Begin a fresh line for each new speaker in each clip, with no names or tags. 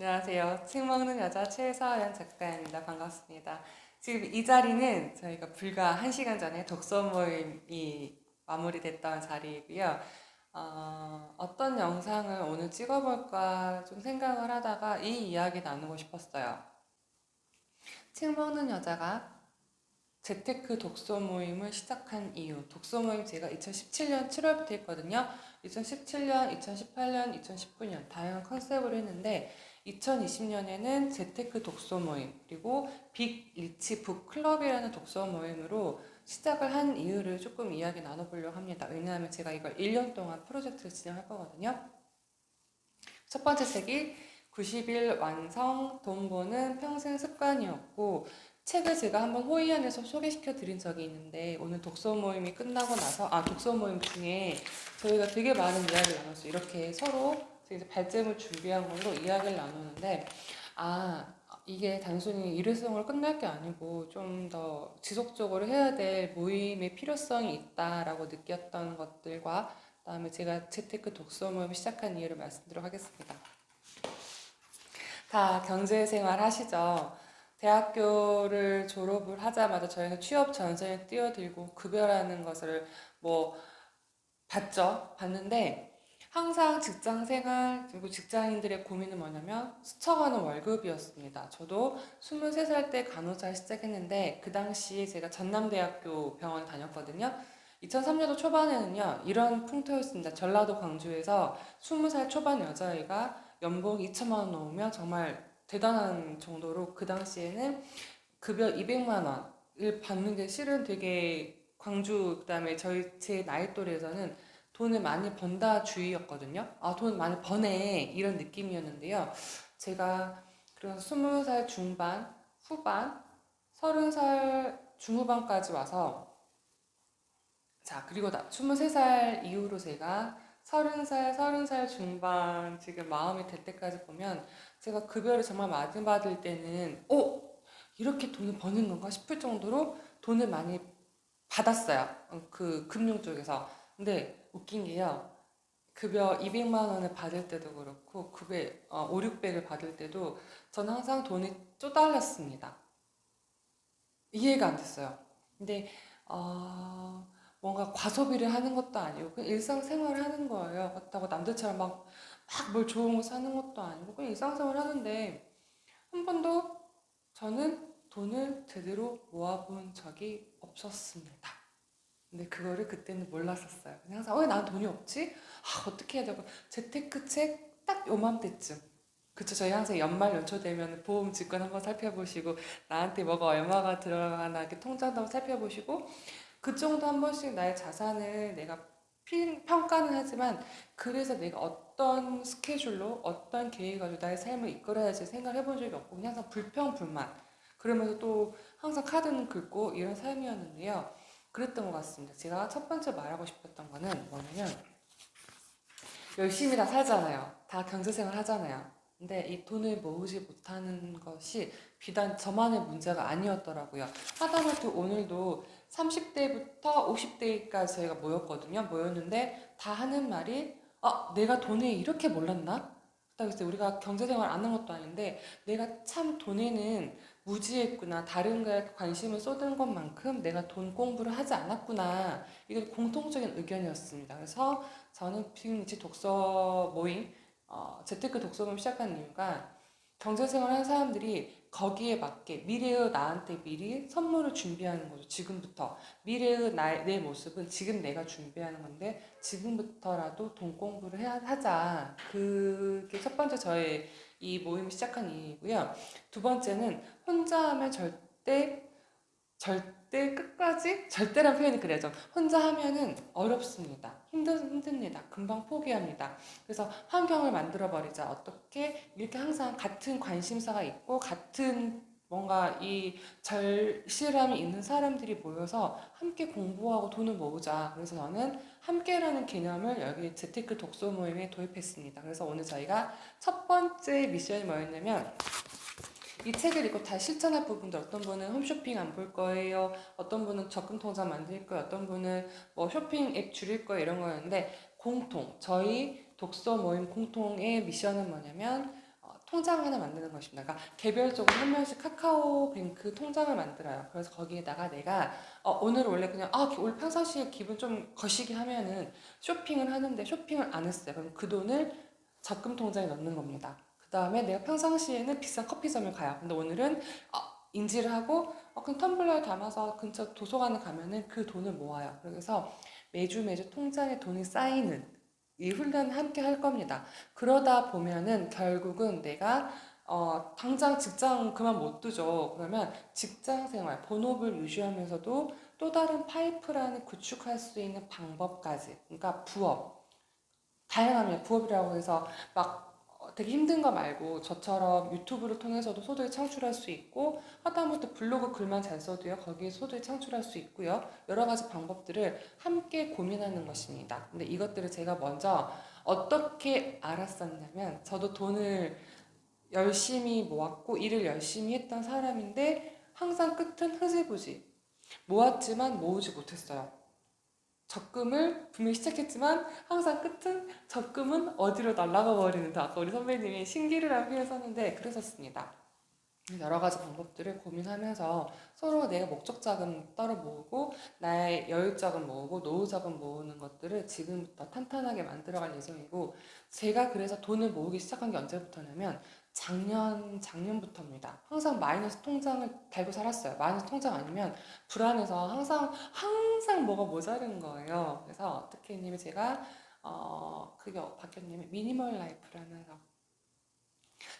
안녕하세요. 책 먹는 여자 최서연 작가입니다. 반갑습니다. 지금 이 자리는 저희가 불과 1시간 전에 독서 모임이 마무리됐던 자리이고요. 어떤 영상을 오늘 찍어볼까 좀 생각을 하다가 이 이야기 나누고 싶었어요. 책 먹는 여자가 재테크 독서 모임을 시작한 이유. 독서 모임 제가 2017년 7월부터 했거든요. 2017년, 2018년, 2019년 다양한 컨셉으로 했는데 2020년에는 재테크 독서 모임 그리고 빅 리치 북클럽이라는 독서 모임으로 시작을 한 이유를 조금 이야기 나눠보려고 합니다. 왜냐하면 제가 이걸 1년 동안 프로젝트를 진행할 거거든요. 첫 번째 책이 90일 완성 돈 버는 평생 습관이었고, 책을 제가 한번 호의안에서 소개시켜 드린 적이 있는데 오늘 독서 모임이 끝나고 나서 독서 모임 중에 저희가 되게 많은 이야기를 나눴어요. 이렇게 서로 이제 발제물 준비한 걸로 이야기를 나누는데 이게 단순히 일회성으로 끝날 게 아니고 좀 더 지속적으로 해야 될 모임의 필요성이 있다라고 느꼈던 것들과 그다음에 제가 재테크 독서 모임 시작한 이유를 말씀드리도록 하겠습니다. 다 경제생활 하시죠? 대학교를 졸업을 하자마자 저희는 취업 전선에 뛰어들고 급여라는 것을 뭐 봤는데 항상 직장 생활 그리고 직장인들의 고민은 뭐냐면 스쳐가는 월급이었습니다. 저도 23살 때 간호사 시작했는데 그 당시에 제가 전남대학교 병원 다녔거든요. 2003년도 초반에는요 이런 풍토였습니다. 전라도 광주에서 20살 초반 여자아이가 연봉 2천만 원 넘으면 정말 대단한 정도로 그 당시에는 급여 200만 원을 받는 게 실은 되게 광주 그다음에 제 나이 또래에서는 돈을 많이 번다 주의였거든요. 돈 많이 버네 이런 느낌이었는데요. 제가 그래서 20살 중반, 후반, 30살 중후반까지 와서 그리고 23살 이후로 제가 30살 중반 지금 마음이 될 때까지 보면 제가 급여를 정말 많이 받을 때는 이렇게 돈을 버는 건가 싶을 정도로 돈을 많이 받았어요. 그 금융 쪽에서. 근데 웃긴 게요. 급여 200만 원을 받을 때도 그렇고 급여 5, 600을 받을 때도 저는 항상 돈이 쪼달렸습니다. 이해가 안 됐어요. 근데 뭔가 과소비를 하는 것도 아니고 그냥 일상생활을 하는 거예요. 그렇다고 남들처럼 막 뭘 좋은 거 사는 것도 아니고 그냥 일상생활 하는데 한 번도 저는 돈을 제대로 모아본 적이 없었습니다. 근데 그거를 그때는 몰랐었어요. 그냥 항상 왜 난 돈이 없지? 어떻게 해야 되고 재테크 책 딱 요맘때쯤. 그쵸, 저희 항상 연말 연초 되면 보험 직권 한번 살펴보시고 나한테 뭐가 얼마가 들어가나 이렇게 통장도 한번 살펴보시고 그 정도 한 번씩 나의 자산을 내가 평가는 하지만 그래서 내가 어떤 스케줄로 어떤 계획을 가지고 나의 삶을 이끌어야지 생각을 해본 적이 없고 그냥 항상 불평불만 그러면서 또 항상 카드는 긁고 이런 삶이었는데요. 그랬던 것 같습니다. 제가 첫 번째 말하고 싶었던 거는 뭐냐면 열심히 다 살잖아요. 다 경제생활 하잖아요. 근데 이 돈을 모으지 못하는 것이 비단 저만의 문제가 아니었더라고요. 하다못해 오늘도 30대부터 50대까지 저희가 모였는데 다 하는 말이 내가 돈에 이렇게 몰랐나? 그래서 우리가 경제생활 안 한 것도 아닌데 내가 참 돈에는 무지했구나. 다른 거에 관심을 쏟은 것만큼 내가 돈 공부를 하지 않았구나. 이건 공통적인 의견이었습니다. 그래서 저는 빅리치 독서 모임, 재테크 독서 모임 시작한 이유가 경제생활 하는 사람들이 거기에 맞게 미래의 나한테 미리 선물을 준비하는 거죠. 지금부터. 미래의 내 모습은 지금 내가 준비하는 건데 지금부터라도 돈 공부를 하자. 그게 첫 번째 저의 이 모임을 시작한 이유이고요. 두 번째는 혼자 하면 절대 끝까지 절대란 표현이 그래야죠. 혼자 하면은 어렵습니다. 힘듭니다. 금방 포기합니다. 그래서 환경을 만들어 버리자. 어떻게 이렇게 항상 같은 관심사가 있고 같은 뭔가 이 절실함이 있는 사람들이 모여서 함께 공부하고 돈을 모으자. 그래서 저는 함께라는 개념을 여기 재테크 독서 모임에 도입했습니다. 그래서 오늘 저희가 첫 번째 미션이 뭐였냐면 이 책을 읽고 다 실천할 부분들 어떤 분은 홈쇼핑 안 볼 거예요. 어떤 분은 적금 통장 만들 거예요. 어떤 분은 뭐 쇼핑 앱 줄일 거예요. 이런 거였는데 저희 독서 모임 공통의 미션은 뭐냐면 통장 하나 만드는 것입니다. 그러니까 개별적으로 한 명씩 카카오뱅크 통장을 만들어요. 그래서 거기에다가 내가 오늘 원래 그냥 오늘 평상시에 기분 좀 거시기 하면은 쇼핑을 하는데 쇼핑을 안 했어요. 그럼 그 돈을 적금 통장에 넣는 겁니다. 그 다음에 내가 평상시에는 비싼 커피점을 가요. 근데 오늘은 인지를 하고 그냥 텀블러에 담아서 근처 도서관에 가면은 그 돈을 모아요. 그래서 매주 통장에 돈이 쌓이는 이 훈련을 함께 할 겁니다. 그러다 보면은 결국은 내가 당장 직장 그만 못 두죠. 그러면 직장 생활, 본업을 유지하면서도 또 다른 파이프라인을 구축할 수 있는 방법까지. 그러니까 부업. 다양합니다. 부업이라고 해서 막 되게 힘든 거 말고 저처럼 유튜브를 통해서도 소득을 창출할 수 있고 하다못해 블로그 글만 잘 써도요. 거기에 소득을 창출할 수 있고요. 여러 가지 방법들을 함께 고민하는 것입니다. 근데 이것들을 제가 먼저 어떻게 알았었냐면 저도 돈을 열심히 모았고 일을 열심히 했던 사람인데 항상 끝은 흐지부지 모았지만 모으지 못했어요. 적금을 분명히 시작했지만 항상 끝은 적금은 어디로 날아가 버리는데 아까 우리 선배님이 신기루라는 표현 썼는데 그랬었습니다. 여러 가지 방법들을 고민하면서 서로 내가 목적 자금 따로 모으고 나의 여유 자금 모으고 노후 자금 모으는 것들을 지금부터 탄탄하게 만들어갈 예정이고 제가 그래서 돈을 모으기 시작한 게 언제부터냐면 작년부터입니다. 항상 마이너스 통장을 달고 살았어요. 마이너스 통장 아니면 불안해서 항상 뭐가 모자른 거예요. 그래서 어떻게 했냐면 제가 그게 바뀌었냐면 미니멀 라이프라는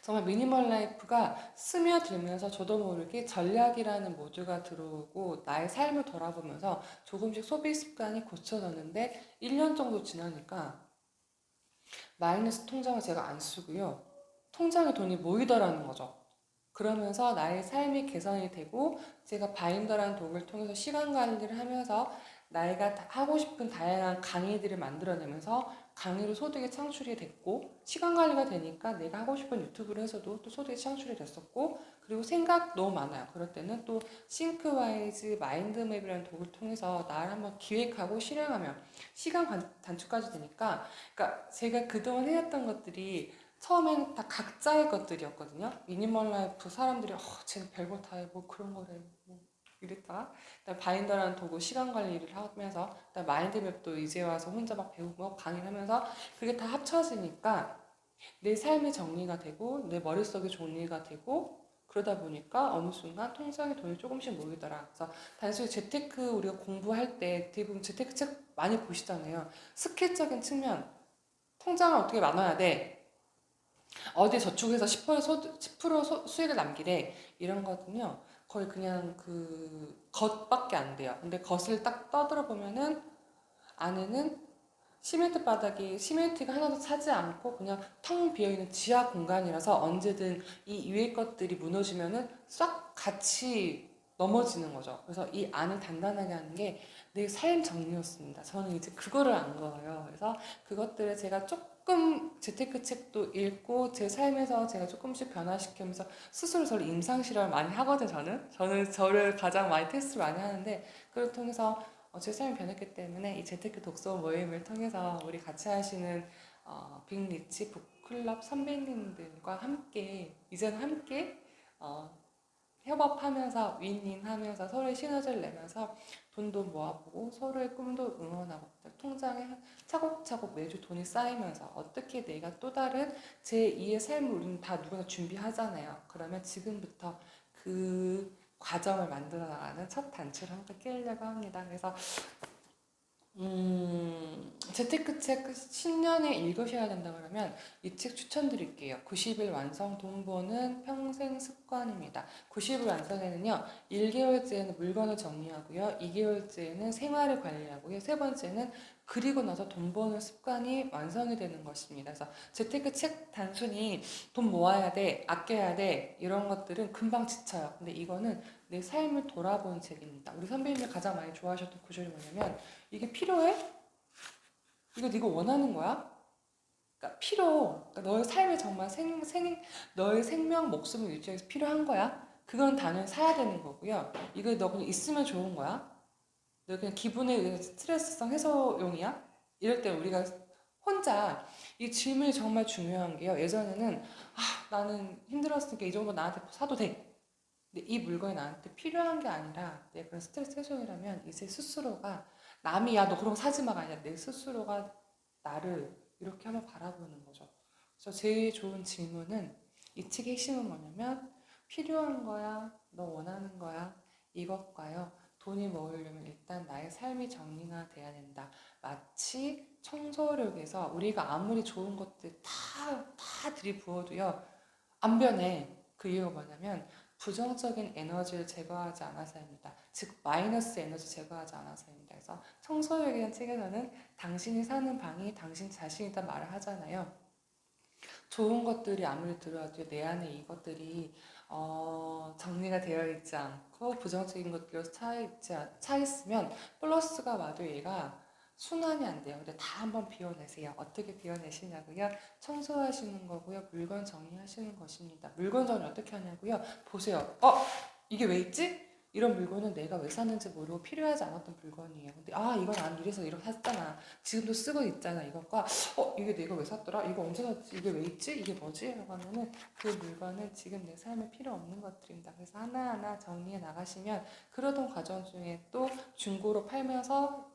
정말 미니멀 라이프가 스며들면서 저도 모르게 전략이라는 모드가 들어오고 나의 삶을 돌아보면서 조금씩 소비 습관이 고쳐졌는데 1년 정도 지나니까 마이너스 통장을 제가 안 쓰고요. 통장에 돈이 모이더라는 거죠. 그러면서 나의 삶이 개선이 되고 제가 바인더라는 도구를 통해서 시간 관리를 하면서 나이가 하고 싶은 다양한 강의들을 만들어내면서 강의로 소득이 창출이 됐고 시간 관리가 되니까 내가 하고 싶은 유튜브를 해서도 또 소득이 창출이 됐었고 그리고 생각 너무 많아요. 그럴 때는 또 싱크와이즈 마인드맵이라는 도구를 통해서 나를 한번 기획하고 실행하면 시간 단축까지 되니까 그러니까 제가 그동안 해왔던 것들이 처음에는 다 각자의 것들이었거든요. 미니멀 라이프 사람들이 쟤는 별거 다 해, 뭐 그런 거래, 뭐 이랬다가 그다음에 바인더라는 도구 시간 관리를 하면서 그다음에 마인드맵도 이제 와서 혼자 막 배우고 강의를 하면서 그게 다 합쳐지니까 내 삶의 정리가 되고 내 머릿속이 정리가 되고 그러다 보니까 어느 순간 통장에 돈이 조금씩 모이더라. 그래서 단순히 재테크 우리가 공부할 때 대부분 재테크 책 많이 보시잖아요. 스킬적인 측면 통장을 어떻게 나눠야 돼? 어디 저축해서 10% 수익을 남기래 이런 거는요 거의 그냥 그 겉밖에 안 돼요. 근데 겉을 딱 떠들어 보면은 안에는 시멘트 바닥이 시멘트가 하나도 차지 않고 그냥 텅 비어있는 지하 공간이라서 언제든 이 위에 것들이 무너지면은 싹 같이 넘어지는 거죠. 그래서 이 안을 단단하게 하는 게 내 삶 정리였습니다. 저는 이제 그거를 안 거예요. 그래서 그것들을 제가 조금 재테크 책도 읽고 제 삶에서 제가 조금씩 변화시키면서 스스로 저를 임상실험을 많이 하거든요. 저는 저를 가장 많이 테스트를 많이 하는데 그걸 통해서 제 삶이 변했기 때문에 이 재테크 독서 모임을 통해서 우리 같이 하시는 빅리치 북클럽 선배님들과 함께 이제는 함께 협업하면서 윈윈하면서 서로의 시너지를 내면서 돈도 모아보고 서로의 꿈도 응원하고 통장에 차곡차곡 매주 돈이 쌓이면서 어떻게 내가 또 다른 제2의 삶을 우리는 다 누구나 준비하잖아요. 그러면 지금부터 그 과정을 만들어 나가는 첫 단추를 함께 끼려고 합니다. 그래서 재테크 책 10년에 읽으셔야 된다 그러면 이 책 추천드릴게요. 90일 완성 돈 버는 평생 습관입니다. 90일 완성에는요. 1개월째는 물건을 정리하고요. 2개월째는 생활을 관리하고요. 세 번째는 그리고 나서 돈 버는 습관이 완성이 되는 것입니다. 그래서 재테크 책 단순히 돈 모아야 돼, 아껴야 돼 이런 것들은 금방 지쳐요. 근데 이거는 내 삶을 돌아보는 책입니다. 우리 선배님이 가장 많이 좋아하셨던 구절이 뭐냐면 이게 필요해? 이거 네가 원하는 거야? 그러니까 그러니까 너의 삶에 정말 너의 생명, 목숨을 유지하기 위해서 필요한 거야? 그건 당연히 사야 되는 거고요. 이거 너 그냥 있으면 좋은 거야? 너 그냥 기분에 의해 스트레스성 해소용이야? 이럴 때 우리가 혼자 이 질문이 정말 중요한 게요. 예전에는 나는 힘들었으니까 이 정도 나한테 사도 돼. 근데 이 물건이 나한테 필요한 게 아니라 내가 그런 스트레스 해소이라면 이제 스스로가 남이 야 너 그런 거 사지 마가 아니라 내 스스로가 나를 이렇게 한번 바라보는 거죠. 그래서 제일 좋은 질문은 이 책의 핵심은 뭐냐면 필요한 거야? 너 원하는 거야? 이것과요. 돈이 모으려면 일단 나의 삶이 정리가 돼야 된다. 마치 청소력에서 우리가 아무리 좋은 것들 다 들이부어도요. 안 변해. 그 이유가 뭐냐면 부정적인 에너지를 제거하지 않아서입니다. 즉 마이너스 에너지 제거하지 않아서입니다. 그래서 청소력에 대한 책에서는 당신이 사는 방이 당신 자신이다 말을 하잖아요. 좋은 것들이 아무리 들어와도 내 안에 이것들이 정리가 되어 있지 않고 부정적인 것들로 차 있으면 플러스가 와도 얘가 순환이 안 돼요. 근데 다 한번 비워내세요. 어떻게 비워내시냐고요? 청소하시는 거고요. 물건 정리하시는 것입니다. 물건 정리 어떻게 하냐고요? 보세요. 이게 왜 있지? 이런 물건은 내가 왜 샀는지 모르고 필요하지 않았던 물건이에요. 근데 이건 난 이래서 이렇게 샀잖아. 지금도 쓰고 있잖아. 이것과 이게 내가 왜 샀더라? 이거 언제 샀지? 이게 왜 있지? 이게 뭐지? 라고 하면은 그 물건은 지금 내 삶에 필요 없는 것들입니다. 그래서 하나하나 정리해 나가시면 그러던 과정 중에 또 중고로 팔면서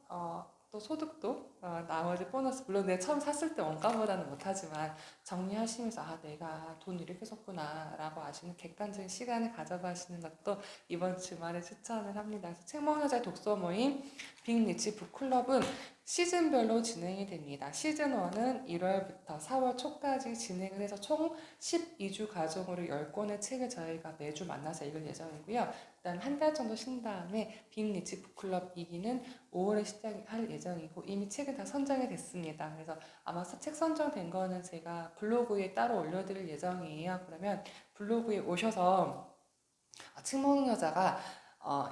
또 소득도 나머지 보너스 물론 내가 처음 샀을 때 원가보다는 못하지만 정리하시면서 내가 돈 이렇게 썼구나 라고 아시는 객관적인 시간을 가져가시는 것도 이번 주말에 추천을 합니다. 그래서 책먹여자 독서 모임 빅리치 북클럽은 시즌별로 진행이 됩니다. 시즌 1은 1월부터 4월 초까지 진행을 해서 총 12주 과정으로 10권의 책을 저희가 매주 만나서 읽을 예정이고요. 그다음 한 달 정도 쉰 다음에 빅리치 북클럽 2기는 5월에 시작할 예정이고 이미 책은 다 선정이 됐습니다. 그래서 아마 책 선정된 거는 제가 블로그에 따로 올려드릴 예정이에요. 그러면 블로그에 오셔서 책 먹는 여자가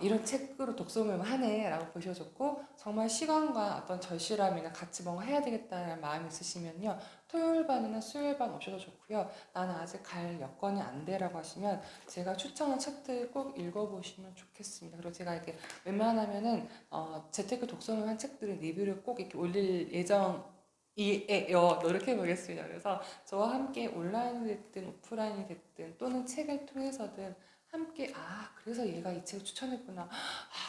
이런 책으로 독서 모임을 하네 라고 보셔줬고 정말 시간과 어떤 절실함이나 같이 뭔가 해야 되겠다는 마음이 있으시면요 토요일 반이나 수요일 반 오셔도 좋고요 나는 아직 갈 여건이 안 돼라고 하시면 제가 추천한 책들 꼭 읽어보시면 좋겠습니다. 그리고 제가 이렇게 웬만하면은 재테크 독서 모임 한 책들의 리뷰를 꼭 이렇게 올릴 예정이에요. 노력해 보겠습니다. 그래서 저와 함께 온라인이 됐든 오프라인이 됐든 또는 책을 통해서든 함께 그래서 얘가 이 책을 추천했구나.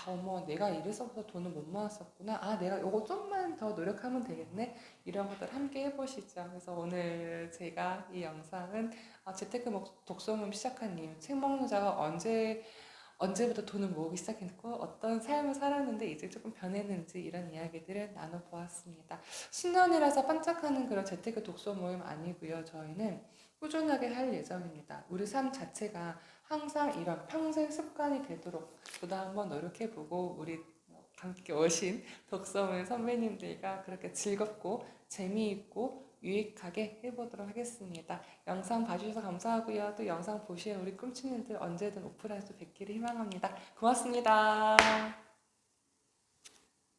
어머 내가 이래서부터 돈을 못 모았었구나. 내가 요거 좀만 더 노력하면 되겠네. 이런 것들 함께 해보시죠. 그래서 오늘 제가 이 영상은 재테크 독서 모임 시작한 이유, 책 먹는 자가 언제부터 돈을 모으기 시작했고 어떤 삶을 살았는데 이제 조금 변했는지 이런 이야기들을 나눠보았습니다. 신년이라서 반짝하는 그런 재테크 독서 모임 아니고요. 저희는 꾸준하게 할 예정입니다. 우리 삶 자체가 항상 이런 평생 습관이 되도록 저도 한번 노력해보고 우리 함께 오신 독서 모임 선배님들과 그렇게 즐겁고 재미있고 유익하게 해보도록 하겠습니다. 영상 봐주셔서 감사하고요. 또 영상 보시는 우리 꿈치님들 언제든 오프라인에서 뵙기를 희망합니다. 고맙습니다.